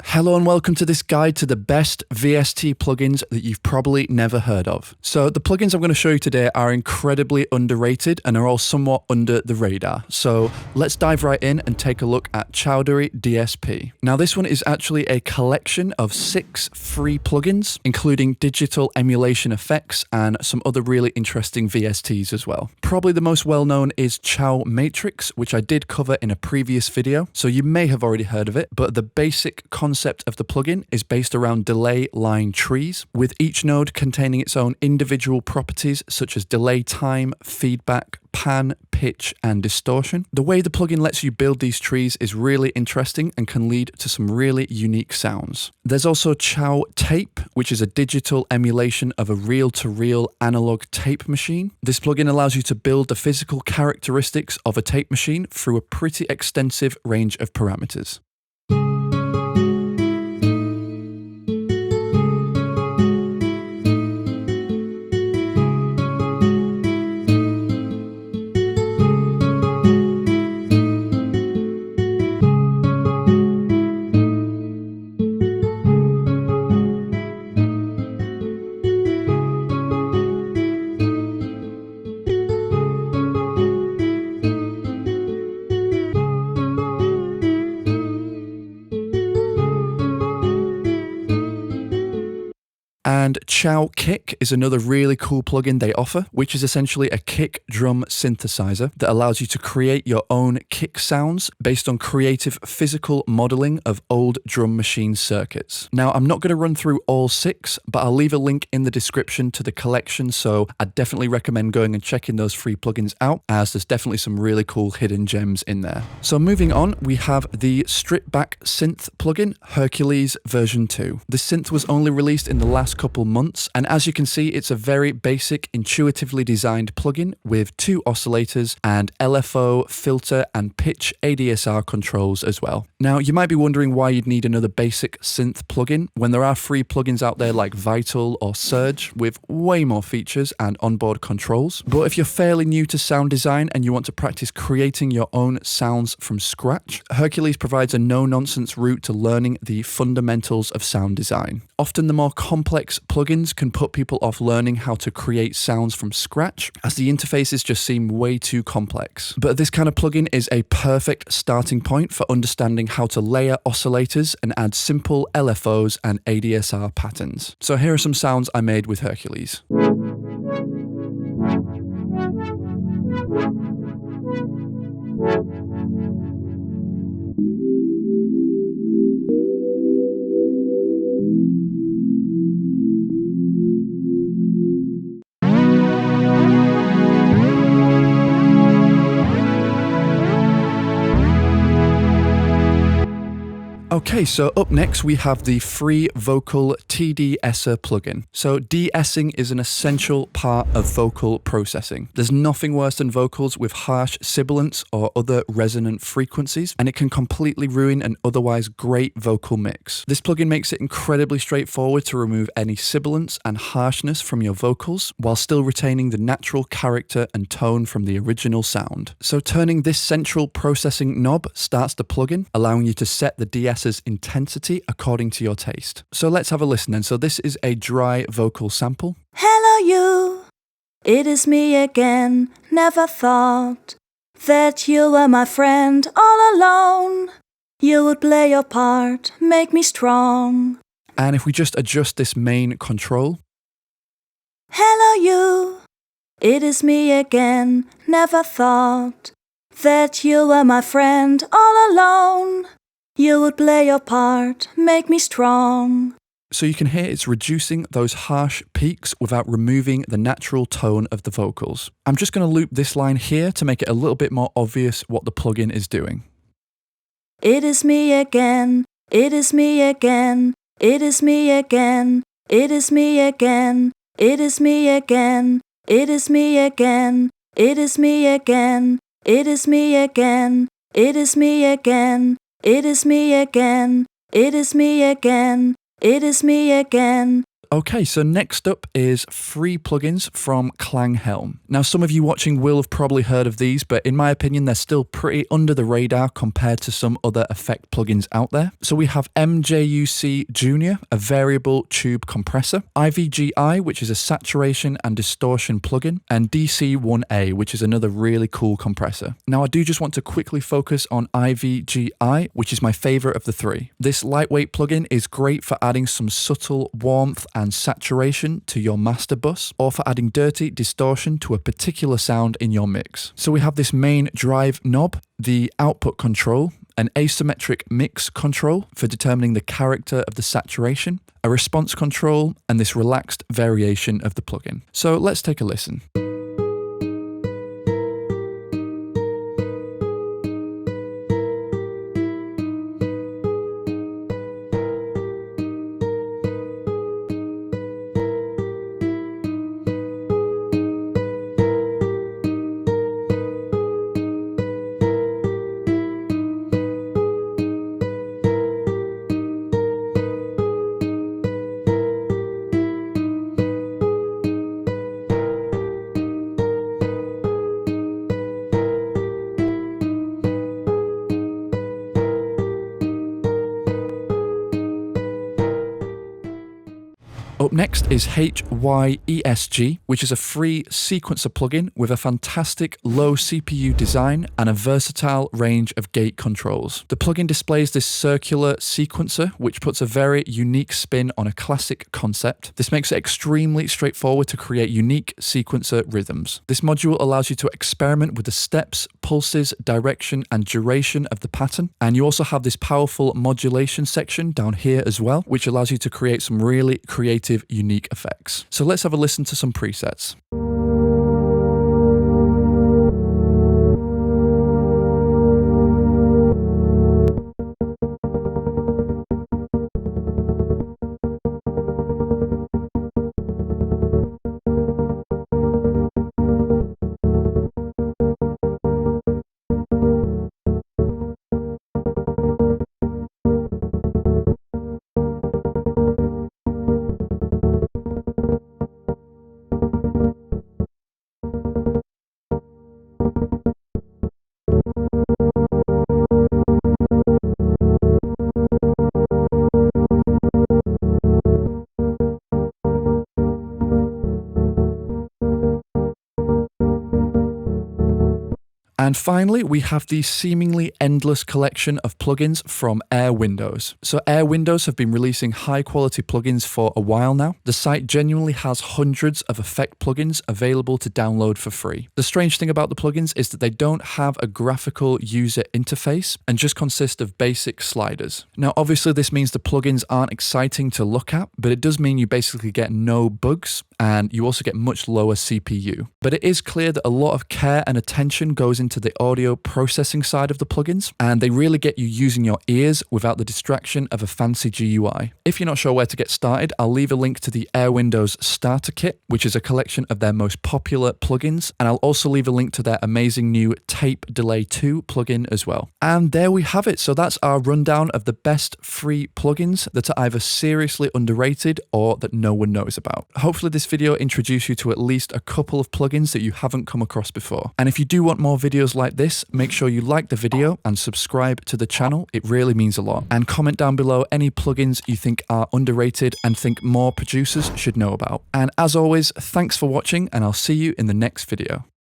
Hello and welcome to this guide to the best VST plugins that you've probably never heard of. So the plugins I'm going to show you today are incredibly underrated and are all somewhat under the radar. So let's dive right in and take a look at Chowdhury DSP. Now this one is actually a collection of 6 free plugins, including digital emulation effects and some other really interesting VSTs as well. Probably the most well-known is Chow Matrix, which I did cover in a previous video, so you may have already heard of it, but the basic concept of the plugin is based around delay line trees, with each node containing its own individual properties such as delay time, feedback, pan, pitch, and distortion. The way the plugin lets you build these trees is really interesting and can lead to some really unique sounds. There's also Chow Tape, which is a digital emulation of a reel-to-reel analog tape machine. This plugin allows you to build the physical characteristics of a tape machine through a pretty extensive range of parameters. And Chow Kick is another really cool plugin they offer, which is essentially a kick drum synthesizer that allows you to create your own kick sounds based on creative physical modeling of old drum machine circuits. Now, I'm not going to run through all 6, but I'll leave a link in the description to the collection, so I definitely recommend going and checking those free plugins out, as there's definitely some really cool hidden gems in there. So moving on, we have the Strip Back Synth plugin, Hercules version 2. This synth was only released in the last couple months, and as you can see, it's a very basic, intuitively designed plugin with 2 oscillators and LFO, filter, and pitch ADSR controls as well. Now, you might be wondering why you'd need another basic synth plugin when there are free plugins out there like Vital or Surge with way more features and onboard controls. But if you're fairly new to sound design and you want to practice creating your own sounds from scratch, Hercules provides a no-nonsense route to learning the fundamentals of sound design. Often the more complex plugins can put people off learning how to create sounds from scratch, as the interfaces just seem way too complex. But this kind of plugin is a perfect starting point for understanding how to layer oscillators and add simple LFOs and ADSR patterns. So here are some sounds I made with Hercules. Okay, so up next we have the free vocal TD-esser plugin. So de-essing is an essential part of vocal processing. There's nothing worse than vocals with harsh sibilants or other resonant frequencies, and it can completely ruin an otherwise great vocal mix. This plugin makes it incredibly straightforward to remove any sibilants and harshness from your vocals, while still retaining the natural character and tone from the original sound. So turning this central processing knob starts the plugin, allowing you to set the de-esser intensity according to your taste. So let's have a listen then. So this is a dry vocal sample. Hello you, it is me again. Never thought that you were my friend all alone. You would play your part, make me strong. And if we just adjust this main control. Hello you, it is me again. Never thought that you were my friend all alone. You would play your part, make me strong. So you can hear it's reducing those harsh peaks without removing the natural tone of the vocals. I'm just going to loop this line here to make it a little bit more obvious what the plugin is doing. It is me again, it is me again, it is me again, it is me again, it is me again, it is me again, it is me again, it is me again, it is me again. It is me again, it is me again, it is me again. Okay, so next up is free plugins from Klanghelm. Now, some of you watching will have probably heard of these, but in my opinion, they're still pretty under the radar compared to some other effect plugins out there. So we have MJUC Junior, a variable tube compressor, IVGI, which is a saturation and distortion plugin, and DC1A, which is another really cool compressor. Now, I do just want to quickly focus on IVGI, which is my favorite of the three. This lightweight plugin is great for adding some subtle warmth and saturation to your master bus, or for adding dirty distortion to a particular sound in your mix. So we have this main drive knob, the output control, an asymmetric mix control for determining the character of the saturation, a response control, and this relaxed variation of the plugin. So let's take a listen. Up next is HYESG, which is a free sequencer plugin with a fantastic low CPU design and a versatile range of gate controls. The plugin displays this circular sequencer, which puts a very unique spin on a classic concept. This makes it extremely straightforward to create unique sequencer rhythms. This module allows you to experiment with the steps, pulses, direction, and duration of the pattern. And you also have this powerful modulation section down here as well, which allows you to create some really creative, unique effects. So let's have a listen to some presets. And finally, we have the seemingly endless collection of plugins from Air Windows. So Air Windows have been releasing high quality plugins for a while now. The site genuinely has hundreds of effect plugins available to download for free. The strange thing about the plugins is that they don't have a graphical user interface and just consist of basic sliders. Now, obviously this means the plugins aren't exciting to look at, but it does mean you basically get no bugs and you also get much lower CPU. But it is clear that a lot of care and attention goes into the audio processing side of the plugins, and they really get you using your ears without the distraction of a fancy GUI. If you're not sure where to get started, I'll leave a link to the Air Windows Starter Kit, which is a collection of their most popular plugins, and I'll also leave a link to their amazing new Tape Delay 2 plugin as well. And there we have it. So that's our rundown of the best free plugins that are either seriously underrated or that no one knows about. Hopefully this video introduced you to at least a couple of plugins that you haven't come across before. And if you do want more videos like this, make sure you like the video and subscribe to the channel. It really means a lot. And comment down below any plugins you think are underrated and think more producers should know about. And as always, thanks for watching, and I'll see you in the next video.